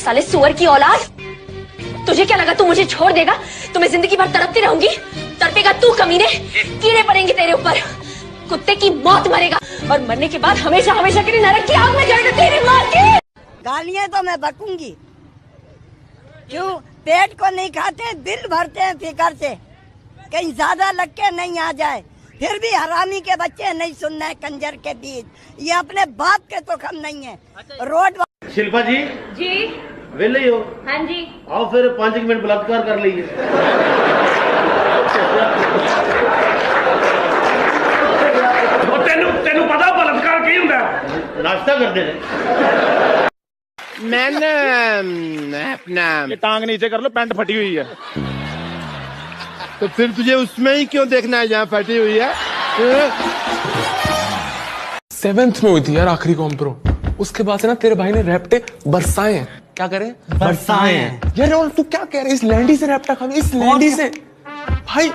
साले सुअर की औलाद, तुझे क्या लगा तू मुझे छोड़ देगा? तो मैं जिंदगी भर तड़पती रहूंगी? तड़पेगा तू कमीने, कीड़े पड़ेंगे तेरे ऊपर, कुत्ते की मौत मरेगा और मरने के बाद हमेशा हमेशा के लिए नरक की आग में जलना तेरी माँ की। गालियाँ तो मैं बकूंगी, क्यों? पेट को नहीं खाते, दिल भरते हैं फिकर से, कहीं ज्यादा लग के नहीं आ जाए। फिर भी हरामी के बच्चे नहीं सुनना है कंजर के बीच, ये अपने बाप के तो कम नहीं है। रोड शिल्पा जी वेले हो? हाँ जी। आओ फिर 5 मिनट बलात्कार कर लीजिए। तेनू पता बलात्कार की हुंदा? नाश्ता करते थे। मैंने अपना टांग नीचे कर लो, पैंट फटी हुई है। तो फिर तुझे उसमें ही क्यों देखना है जहाँ फटी हुई है? 7th में हुई थी यार आखिरी कॉम्प्रो। उसके बाद से ना तेरे भाई ने रैप्टे बरसाए हैं। क्या करे? बरसाए हैं। यार और तू क्या कह रहे? इस लैंडी से रैप्टा खा, इस लैंडी से भाई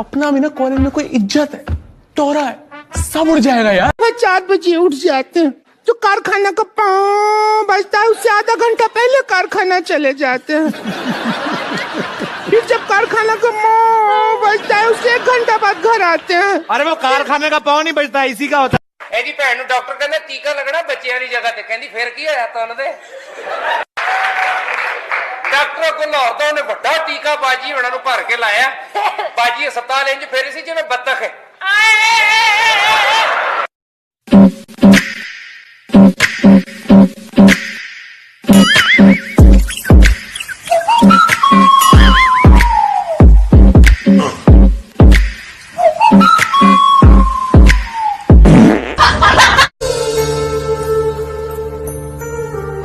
अपना भी ना कॉलेज में कोई इज्जत है, टोरा है, सब उड़ जाएगा यार। 4 बजे उठ जाते हैं, जो कारखाना का 5 बजता है उससे आधा घंटा पहले कारखाना चले जाते हैं। फिर जब कारखाना का 9 बजता है उससे 1 घंटा बाद घर आते हैं। अरे वो कारखाने का पाँव नहीं बजता, इसी का होता। ਇਹਦੀ ਭੈਣ ਨੂੰ ਡਾਕਟਰ ਕਹਿੰਦਾ ਟੀਕਾ ਲੱਗਣਾ ਬੱਚਿਆਂ ਦੀ ਜਗ੍ਹਾ ਤੇ, ਕਹਿੰਦੀ ਫਿਰ ਕੀ ਹੋਇਆ ਤੁਹਾਨੂੰ ਦੇ ਡਾਕਟਰ ਕੋਲ ਲਾਉਂਦਾ, ਉਹਨੇ ਵੱਡਾ ਟੀਕਾ ਬਾਜੀ ਉਹਨਾਂ ਨੂੰ ਭਰ ਕੇ ਲਾਇਆ। ਬਾਜੀ ਹਸਪਤਾਲ ਇੰਜ ਫੇਰੀ ਸੀ ਜਿਵੇਂ ਬੱਤਖ ਹੈ।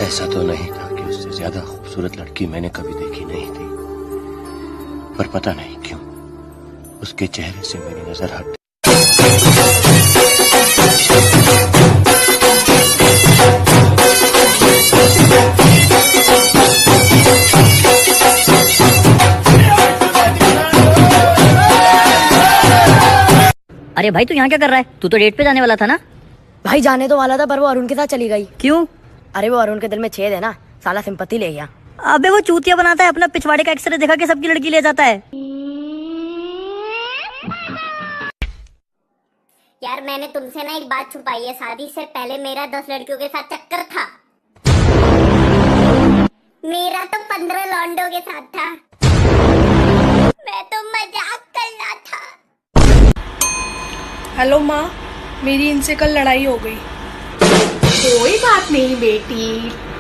ऐसा तो नहीं था कि उससे ज्यादा खूबसूरत लड़की मैंने कभी देखी नहीं थी, पर पता नहीं क्यों उसके चेहरे से मेरी नजर हट। अरे भाई तू यहाँ क्या कर रहा है? तू तो डेट पे जाने वाला था ना? भाई जाने तो वाला था, पर वो अरुण के साथ चली गई। क्यों? अरे वो अरुण के दिल में छेद है ना, साला सिंपत्ति ले गया। अबे वो चूतिया बनाता है, अपना पिछवाड़े का एक्सरे दिखा के सबकी लड़की ले जाता है। यार मैंने तुमसे ना एक बात छुपाई है, शादी से पहले मेरा 10 लड़कियों के साथ चक्कर था। मेरा तो 15 लौंडों के साथ था। मैं तो मजाक कर रहा था। हेलो माँ, मेरी इनसे कल लड़ाई हो गई। कोई बात नहीं बेटी,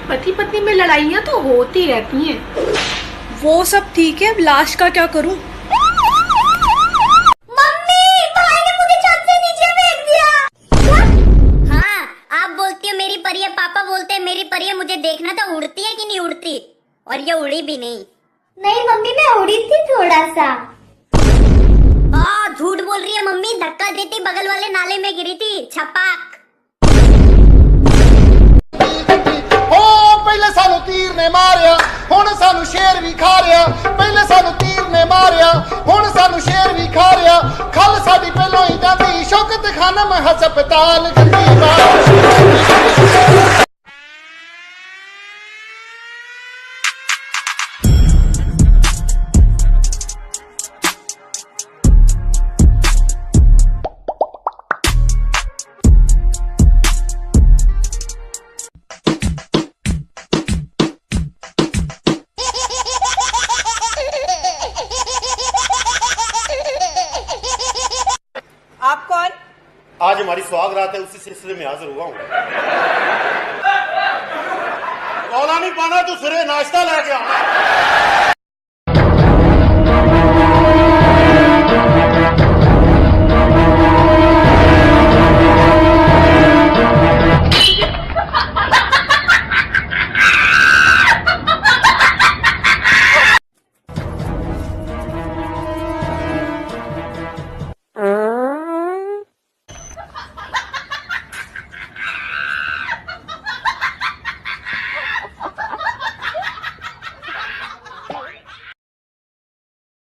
पति पत्नी में लड़ाइयाँ तो होती रहती हैं। वो सब ठीक है, लास्ट का क्या करूं? मम्मी, भाई ने मुझे छत से नीचे फेंक दिया। हाँ, आप बोलती हो मेरी परी है, पापा बोलते हैं मेरी परी है। मुझे देखना था उड़ती है कि नहीं उड़ती, और ये उड़ी भी नहीं। नहीं मम्मी, मैं उड़ी थी थोड़ा सा। झूठ बोल रही है मम्मी, धक्का देती बगल वाले नाले में गिरी थी, छपाक। पहले सानू तीर ने मारिया, हुण सानू शेर भी खा रिया। पहले सानू तीर ने मारिया, हुण सानू शेर भी खा रिया। खल साडी पहलों ही जाती, शौकत खानम हस्पताल गंदी। आप कौन? आज हमारी सुहाग रात है, उसी सिलसिले में हाजिर हुआ हूँ। कौला नहीं पाना तो सिरे नाश्ता लेके आ।